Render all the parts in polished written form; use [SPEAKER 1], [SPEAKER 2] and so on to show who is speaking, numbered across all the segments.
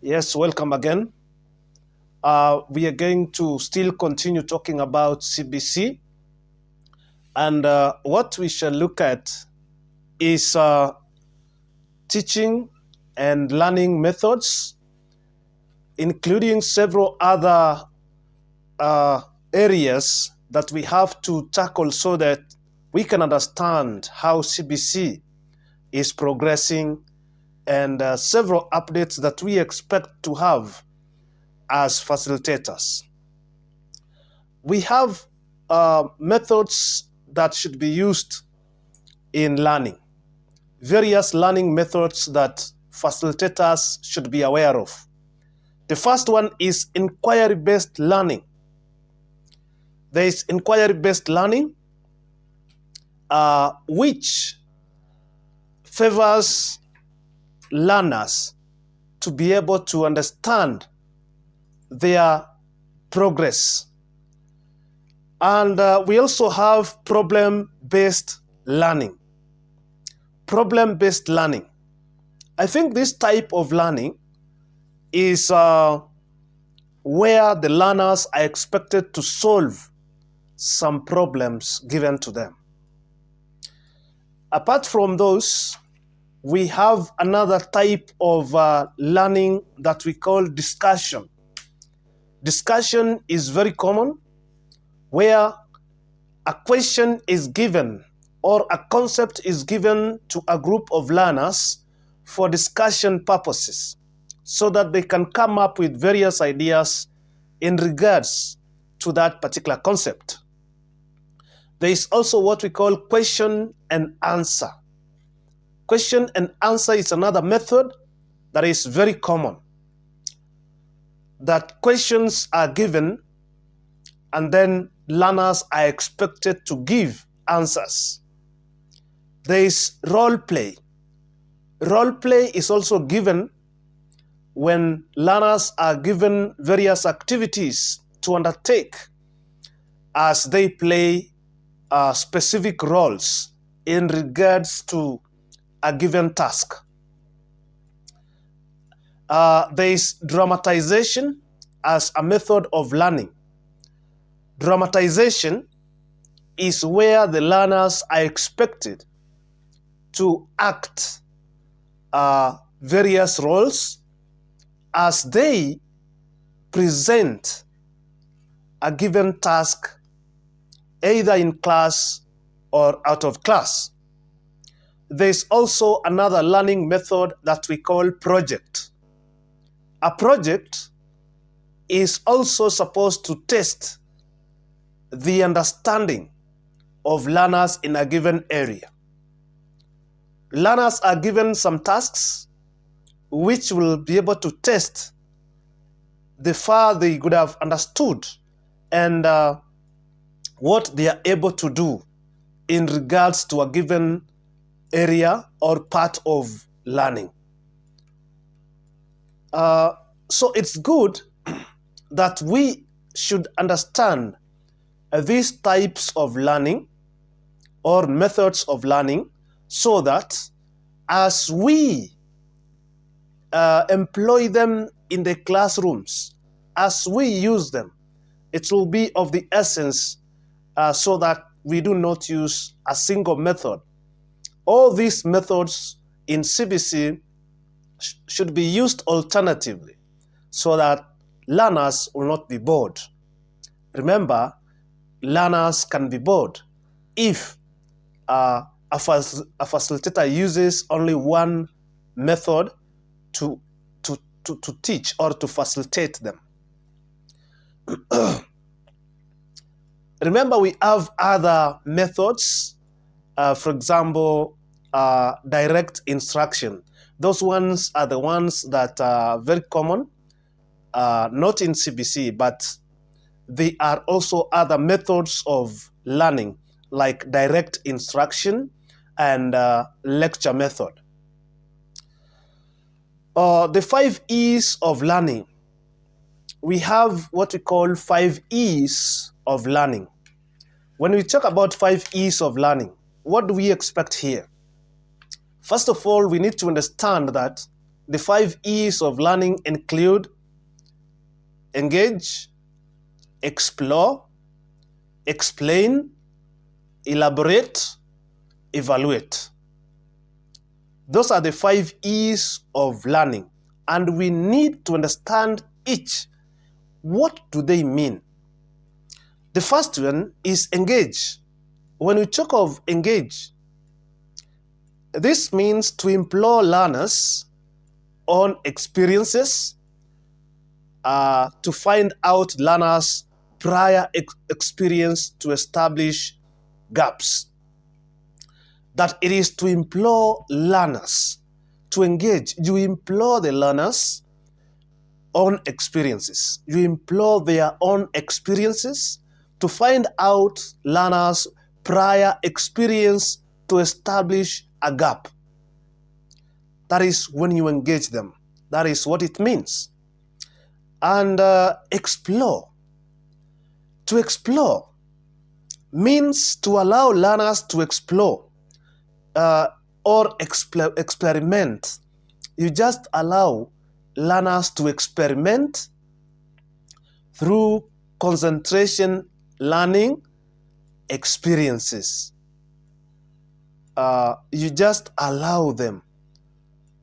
[SPEAKER 1] Yes, welcome again. We are going to still continue talking about CBC, and what we shall look at is teaching and learning methods, including several other uh, areas that we have to tackle so that we can understand how CBC is progressing and several updates that we expect to have as facilitators. We have methods that should be used in learning, various learning methods that facilitators should be aware of. The first one is inquiry-based learning. There is inquiry-based learning, which favors learners to be able to understand their progress. And we also have problem-based learning. Problem-based learning. I think this type of learning is where the learners are expected to solve some problems given to them. Apart from those, we have another type of learning that we call discussion. Discussion is very common, where a question is given or a concept is given to a group of learners for discussion purposes so that they can come up with various ideas in regards to that particular concept. There is also what we call question and answer. Question and answer is another method that is very common. That questions are given and then learners are expected to give answers. There is role play. Role play is also given when learners are given various activities to undertake as they play specific roles in regards to a given task. There is dramatization as a method of learning. Dramatization is where the learners are expected to act various roles as they present a given task either in class or out of class. There is also another learning method that we call project. A project is also supposed to test the understanding of learners in a given area. Learners are given some tasks which will be able to test the far they could have understood and what they are able to do in regards to a given area or part of learning. So it's good that we should understand these types of learning or methods of learning so that as we employ them in the classrooms, as we use them, it will be of the essence so that we do not use a single method. All these methods in CBC should be used alternatively so that learners will not be bored. Remember, learners can be bored if a facilitator uses only one method to teach or to facilitate them. Remember, we have other methods, for example, direct instruction. Those ones are the ones that are very common, not in CBC, but there are also other methods of learning like direct instruction and lecture method. The 5 E's of learning. We have what we call 5 E's of learning. When we talk about 5 E's of learning, what do we expect here? First of all, we need to understand that the 5 E's of learning include engage, explore, explain, elaborate, evaluate. Those are the 5 E's of learning, and we need to understand each. What do they mean? The first one is engage. When we talk of engage, this means to implore learners on experiences, to find out learners' prior experience to establish gaps. That it is to implore learners to engage. You implore the learners on experiences. You implore their own experiences to find out learners' prior experience to establish a gap. That is when you engage them. That is what it means. And explore. To explore means to allow learners to explore or experiment. You just allow learners to experiment through concentration learning experiences. You just allow them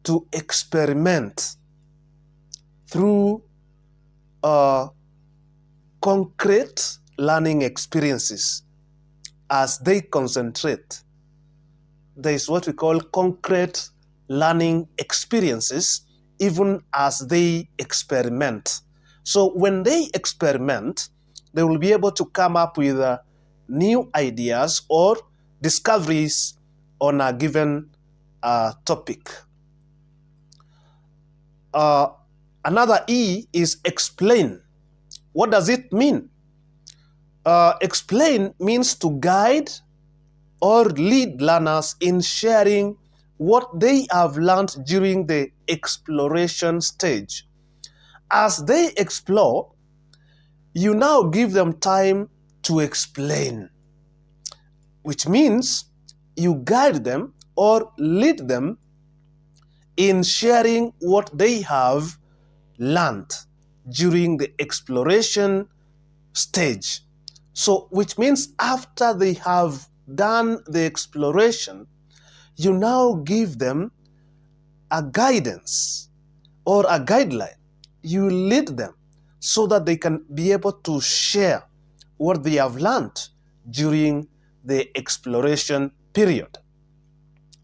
[SPEAKER 1] to experiment through concrete learning experiences as they concentrate. There is what we call concrete learning experiences even as they experiment. So when they experiment, they will be able to come up with new ideas or discoveries on a given topic. Another E is explain. What does it mean? Explain means to guide or lead learners in sharing what they have learned during the exploration stage. As they explore, you now give them time to explain, which means you guide them or lead them in sharing what they have learned during the exploration stage. So, which means after they have done the exploration, you now give them a guidance or a guideline. You lead them so that they can be able to share what they have learned during the exploration period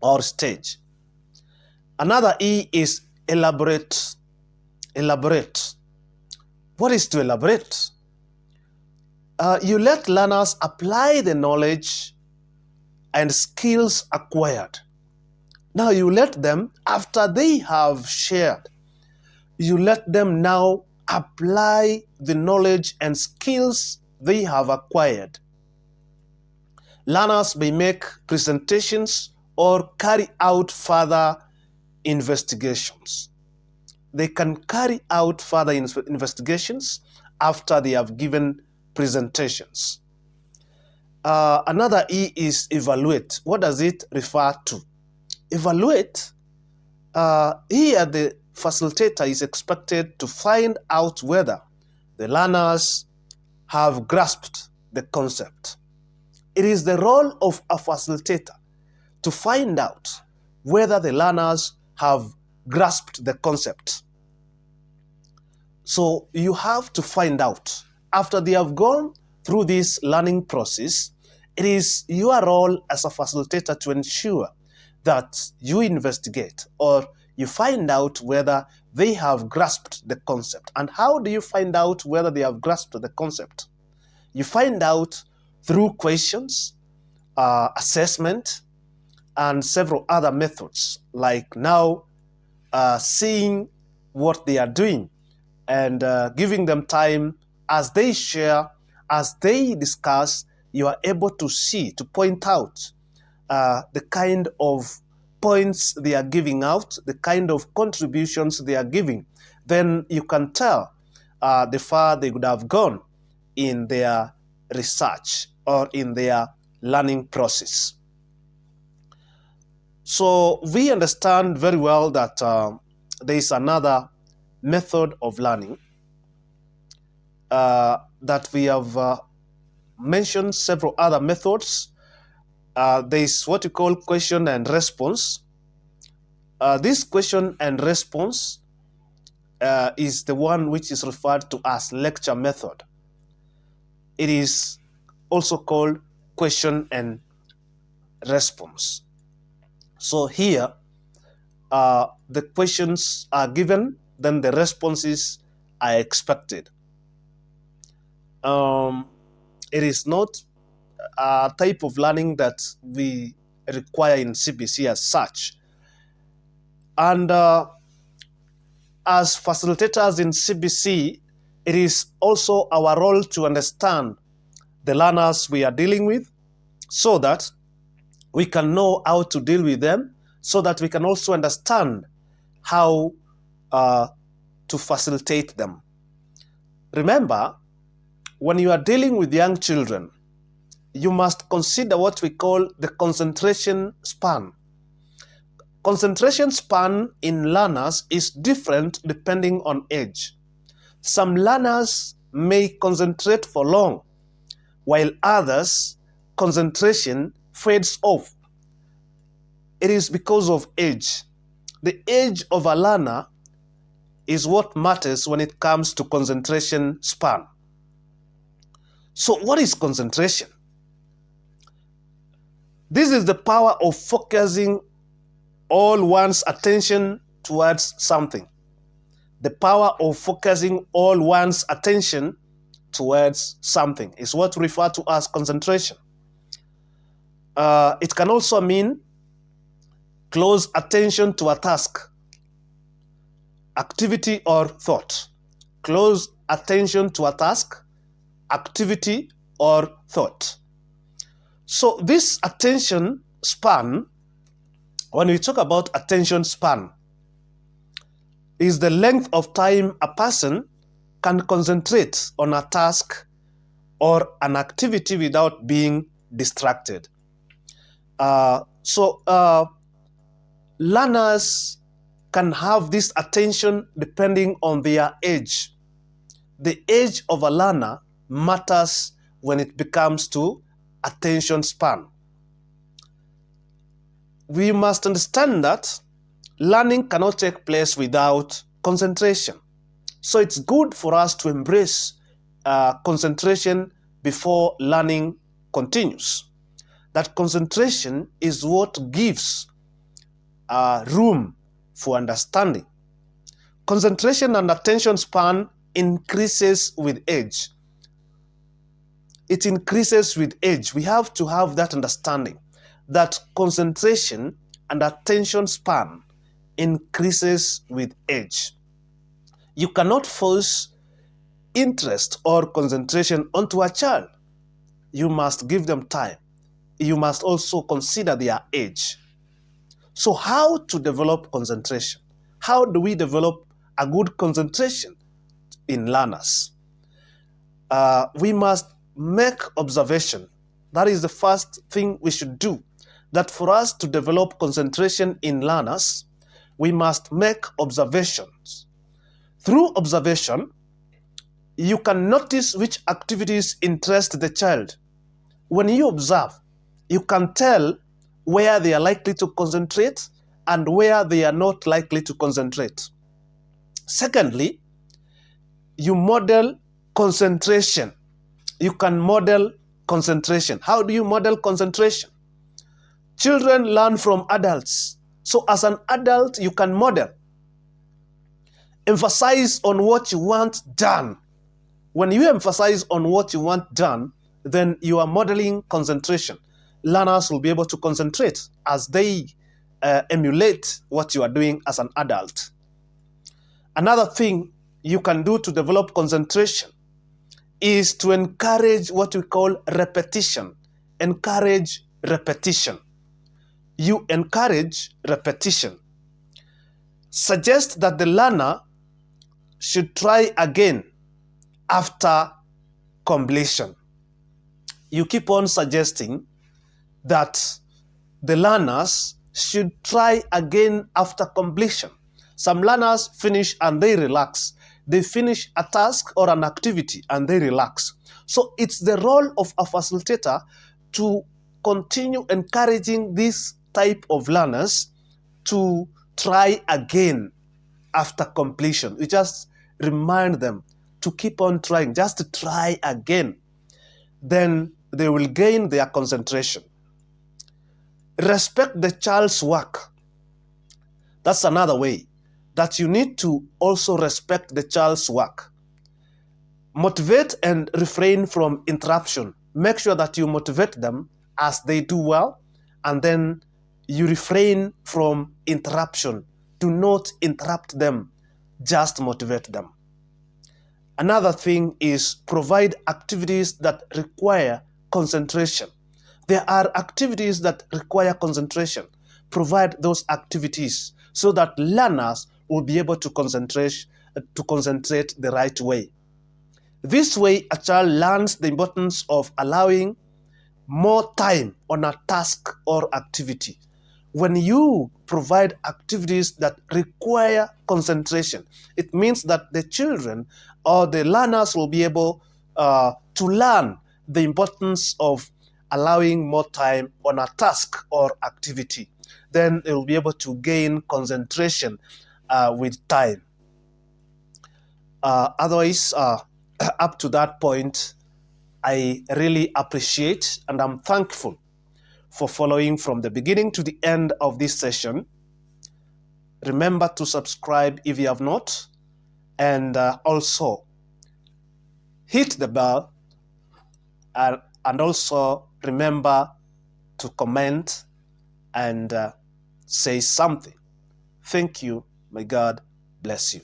[SPEAKER 1] or stage. Another E is elaborate. Elaborate. What is to elaborate? You let learners apply the knowledge and skills acquired. Now you let them, after they have shared, you let them now apply the knowledge and skills they have acquired. Learners may make presentations or carry out further investigations. They can carry out further investigations after they have given presentations. Another E is evaluate. What does it refer to? Evaluate, here the facilitator is expected to find out whether the learners have grasped the concept. It is the role of a facilitator to find out whether the learners have grasped the concept. So you have to find out. After they have gone through this learning process, it is your role as a facilitator to ensure that you investigate or you find out whether they have grasped the concept. And how do you find out whether they have grasped the concept? You find out through questions, assessment, and several other methods, like now seeing what they are doing and giving them time as they share, as they discuss. You are able to see, to point out the kind of points they are giving out, the kind of contributions they are giving. Then you can tell the far they would have gone in their research or in their learning process. So we understand very well that there is another method of learning that we have mentioned several other methods. There is what we call question and response. This question and response is the one which is referred to as lecture method. It is also called question and response. So here, the questions are given, then the responses are expected. It is not a type of learning that we require in CBC as such. And as facilitators in CBC, it is also our role to understand the learners we are dealing with so that we can know how to deal with them, so that we can also understand how to facilitate them. Remember, when you are dealing with young children, you must consider what we call the concentration span. Concentration span in learners is different depending on age. Some learners may concentrate for long, while others, concentration fades off. It is because of age. The age of a learner is what matters when it comes to concentration span. So what is concentration? This is the power of focusing all one's attention towards something. The power of focusing all one's attention towards something is what we refer to as concentration. It can also mean close attention to a task, activity, or thought. Close attention to a task, activity, or thought. So this attention span, when we talk about attention span, is the length of time a person can concentrate on a task or an activity without being distracted. Learners can have this attention depending on their age. The age of a learner matters when it comes to attention span. We must understand that learning cannot take place without concentration. So it's good for us to embrace concentration before learning continues. That concentration is what gives room for understanding. Concentration and attention span increases with age. It increases with age. We have to have that understanding that concentration and attention span increases with age. You cannot force interest or concentration onto a child. You must give them time. You must also consider their age. So how to develop concentration? How do we develop a good concentration in learners? We must make observation. That is the first thing we should do. That for us to develop concentration in learners, we must make observations. Through observation, you can notice which activities interest the child. When you observe, you can tell where they are likely to concentrate and where they are not likely to concentrate. Secondly, you model concentration. You can model concentration. How do you model concentration? Children learn from adults. So as an adult, you can model. Emphasize on what you want done. When you emphasize on what you want done, then you are modeling concentration. Learners will be able to concentrate as they emulate what you are doing as an adult. Another thing you can do to develop concentration is to encourage what we call repetition. Encourage repetition. You encourage repetition. Suggest that the learner should try again after completion. You keep on suggesting that the learners should try again after completion. Some learners finish and they relax. They finish a task or an activity and they relax. So it's the role of a facilitator to continue encouraging this type of learners to try again after completion. We just remind them to keep on trying, just to try again. Then they will gain their concentration. Respect the child's work. That's another way that you need to also respect the child's work. Motivate and refrain from interruption. Make sure that you motivate them as they do well, and then you refrain from interruption. Do not interrupt them, just motivate them. Another thing is provide activities that require concentration. There are activities that require concentration. Provide those activities so that learners will be able to concentrate the right way. This way, a child learns the importance of allowing more time on a task or activity. When you provide activities that require concentration, it means that the children or the learners will be able to learn the importance of allowing more time on a task or activity. Then they will be able to gain concentration with time. Otherwise, up to that point, I really appreciate and I'm thankful for following from the beginning to the end of this session. Remember to subscribe if you have not, and also hit the bell, and also remember to comment and say something. Thank you. May God bless you.